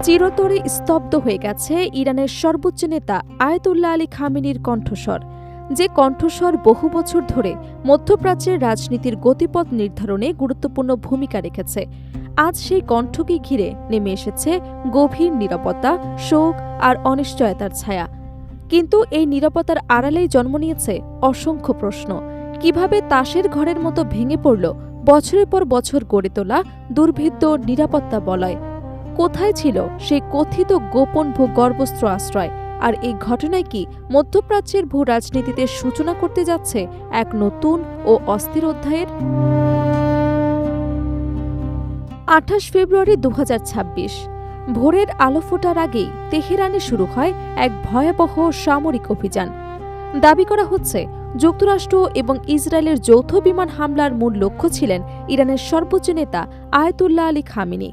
চিরতরে স্তব্ধ হয়ে গেছে ইরানের সর্বোচ্চ নেতা আয়াতুল্লাহ আলী খামেনির কণ্ঠস্বর, যে কণ্ঠস্বর বহু বছর ধরে মধ্যপ্রাচ্যের রাজনীতির গতিপথ নির্ধারণে গুরুত্বপূর্ণ ভূমিকা রেখেছে। আজ সেই কণ্ঠকে ঘিরে নেমে এসেছে গভীর নীরবতা, শোক আর অনিশ্চয়তার ছায়া। কিন্তু এই নীরবতার আড়ালেই জন্ম নিয়েছে অসংখ্য প্রশ্ন। কিভাবে তাসের ঘরের মতো ভেঙে পড়ল বছরের পর বছর গড়ে তোলা দুর্ভেদ্য নিরাপত্তা বলয়? কোথায় ছিল সেই কথিত গোপন ভূগর্ভস্থ আশ্রয়? আর এই ঘটনায় কি মধ্যপ্রাচ্যের ভূ রাজনীতিতে সূচনা করতে যাচ্ছে এক নতুন ও অস্থির অধ্যায়ের? ২৮ ফেব্রুয়ারি ২০২৬ ভোরের আলো ফোটার আগেই তেহরানে শুরু হয় এক ভয়াবহ সামরিক অভিযান। দাবি করা হচ্ছে যুক্তরাষ্ট্র এবং ইসরায়েলের যৌথ বিমান হামলার মূল লক্ষ্য ছিলেন ইরানের সর্বোচ্চ নেতা আয়াতুল্লাহ আলী খামেনি।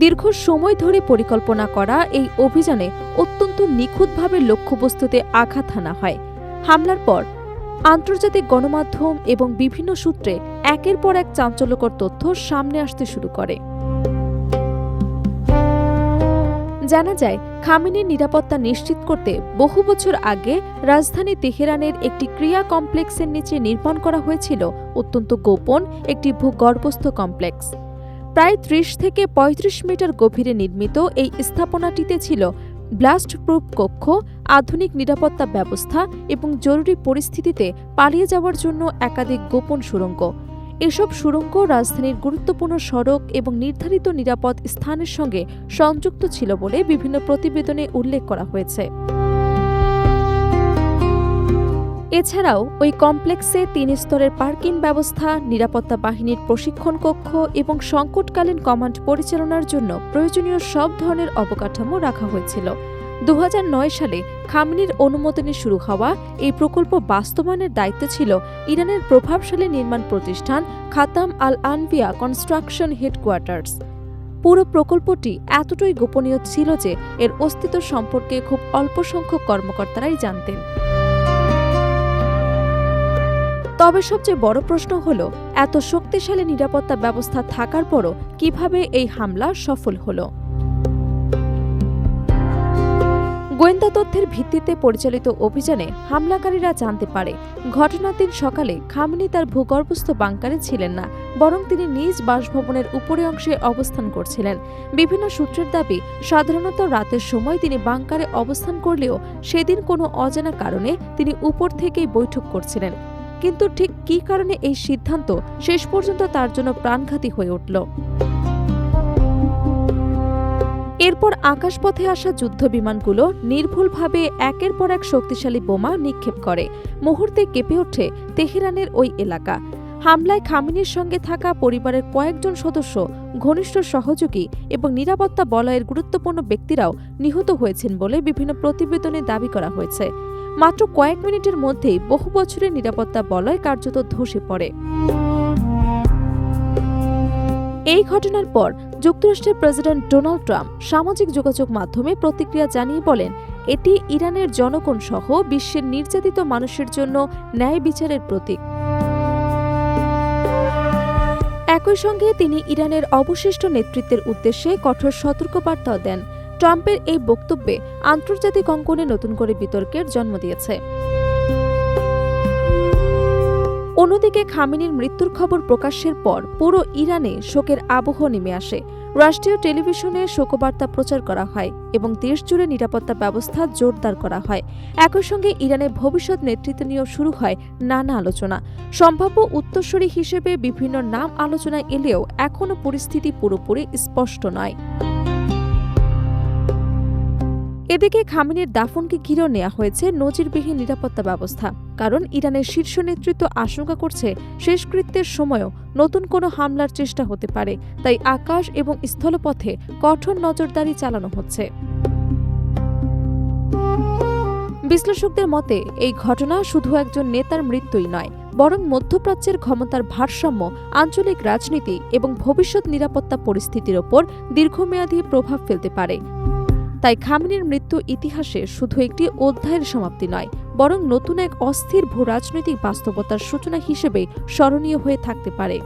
দীর্ঘ সময় ধরে পরিকল্পনা করা এই অভিযানে অত্যন্ত নিখুঁতভাবে লক্ষ্যবস্তুতে আঘাত হানা হয়। হামলার পর আন্তর্জাতিক গণমাধ্যম এবং বিভিন্ন সূত্রে একের পর এক চাঞ্চল্যকর তথ্য সামনে আসতে শুরু করে। জানা যায়, খামেনির নিরাপত্তা নিশ্চিত করতে বহু বছর আগে রাজধানী তেহরানের একটি ক্রিয়া কমপ্লেক্সের নিচে নির্মাণ করা হয়েছিল অত্যন্ত গোপন একটি ভূগর্ভস্থ কমপ্লেক্স। প্রায় ৩০ থেকে ৩৫ মিটার গভীরে নির্মিত এই স্থাপনাটিতে ছিল ব্লাস্ট প্রুফ কক্ষ, আধুনিক নিরাপত্তা ব্যবস্থা এবং জরুরি পরিস্থিতিতে পালিয়ে যাওয়ার জন্য একাধিক গোপন সুড়ঙ্গ। এসব সুড়ঙ্গ রাজধানীর গুরুত্বপূর্ণ সড়ক এবং নির্ধারিত নিরাপদ স্থানের সঙ্গে সংযুক্ত ছিল বলে বিভিন্ন প্রতিবেদনে উল্লেখ করা হয়েছে। এছাড়াও ওই কমপ্লেক্সে ৩ স্তরের পার্কিং ব্যবস্থা, নিরাপত্তা বাহিনীর প্রশিক্ষণ কক্ষ এবং সংকটকালীন কমান্ড পরিচালনার জন্য প্রয়োজনীয় সব ধরনের অবকাঠামো রাখা হয়েছিল। ২০০৯ সালে খামেনির অনুমোদনে শুরু হওয়া এই প্রকল্প বাস্তবায়নের দায়িত্ব ছিল ইরানের প্রভাবশালী নির্মাণ প্রতিষ্ঠান খাতাম আল আনবিয়া কনস্ট্রাকশন হেডকোয়ার্টার্স। পুরো প্রকল্পটি এতটাই গোপনীয় ছিল যে এর অস্তিত্ব সম্পর্কে খুব অল্প সংখ্যক কর্মকর্তারাই জানতেন। তবে সবচেয়ে বড় প্রশ্ন হল, এত শক্তিশালী নিরাপত্তা ব্যবস্থা থাকার পরও কিভাবে এই হামলা সফল হল? গোয়েন্দা তথ্যের ভিত্তিতে পরিচালিত অভিযানে হামলাকারীরা জানতে পারে ঘটনার দিন সকালে খামেনি তার ভূগর্ভস্থ বাংকারে ছিলেন না, বরং তিনি নিজ বাসভবনের উপরে অংশে অবস্থান করছিলেন। বিভিন্ন সূত্রের দাবি, সাধারণত রাতের সময় তিনি বাংকারে অবস্থান করলেও সেদিন কোনো অজানা কারণে তিনি উপর থেকেই বৈঠক করছিলেন। কিন্তু ঠিক কী কারণে এই সিদ্ধান্ত শেষ পর্যন্ত তার জন্য প্রাণঘাতী হয়ে উঠল? এরপর আকাশপথে আসা যুদ্ধ বিমানগুলো নির্ভুলভাবে একের পর এক শক্তিশালী বোমা নিক্ষেপ করে। মুহূর্তে কেঁপে ওঠে তেহরানের ওই এলাকা। হামলায় খামেনির সঙ্গে থাকা পরিবারের কয়েকজন সদস্য, ঘনিষ্ঠ সহযোগী এবং নিরাপত্তা বলয়ের গুরুত্বপূর্ণ ব্যক্তিরাও নিহত হয়েছেন বলে বিভিন্ন প্রতিবেদনে দাবি করা হয়েছে। মাত্র কয়েক মিনিটের মধ্যেই বহু বছরের নিরাপত্তা বলয় কার্যত ধসে পড়ে। এই ঘটনার পর যুক্তরাষ্ট্রের প্রেসিডেন্ট ডোনাল্ড ট্রাম্প সামাজিক যোগাযোগ মাধ্যমে প্রতিক্রিয়া জানিয়ে বলেন, এটি ইরানের জনগণ সহ বিশ্বের নির্যাতিত মানুষের জন্য ন্যায় বিচারের প্রতীক। একই সঙ্গে তিনি ইরানের অবশিষ্ট নেতৃত্বের উদ্দেশ্যে কঠোর সতর্কবার্তাও দেন। ট্রাম্পের এই বক্তব্যে আন্তর্জাতিক অঙ্গনে নতুন করে বিতর্কের জন্ম দিয়েছে। অন্যদিকে খামেনির মৃত্যুর খবর প্রকাশের পর পুরো ইরানে শোকের আবহ নেমে আসে। রাষ্ট্রীয় টেলিভিশনে শোকবার্তা প্রচার করা হয় এবং দেশজুড়ে নিরাপত্তা ব্যবস্থা জোরদার করা হয়। একই সঙ্গে ইরানের ভবিষ্যৎ নেতৃত্ব নিয়েও শুরু হয় নানা আলোচনা। সম্ভাব্য উত্তরসূরি হিসেবে বিভিন্ন নাম আলোচনায় এলেও এখনও পরিস্থিতি পুরোপুরি স্পষ্ট নয়। এদিকে খামেনির দাফনকে ঘিরেও নেওয়া হয়েছে নজিরবিহীন নিরাপত্তা ব্যবস্থা, কারণ ইরানের শীর্ষ নেতৃত্ব আশঙ্কা করছে শেষকৃত্যের সময়ও নতুন কোনো হামলার চেষ্টা হতে পারে। তাই আকাশ এবং স্থলপথে কঠোর নজরদারি চালানো হচ্ছে। বিশ্লেষকদের মতে এই ঘটনা শুধু একজন নেতার মৃত্যুই নয়, বরং মধ্যপ্রাচ্যের ক্ষমতার ভারসাম্য, আঞ্চলিক রাজনীতি এবং ভবিষ্যৎ নিরাপত্তা পরিস্থিতির ওপর দীর্ঘমেয়াদী প্রভাব ফেলতে পারে। তাই খামেনির মৃত্যু ইতিহাসে শুধু একটি অধ্যায়ের সমাপ্তি নয়, বরং নতুন এক অস্থির ভূরাজনৈতিক বাস্তবতার সূচনা হিসেবে স্মরণীয় হয়ে থাকতে পারে।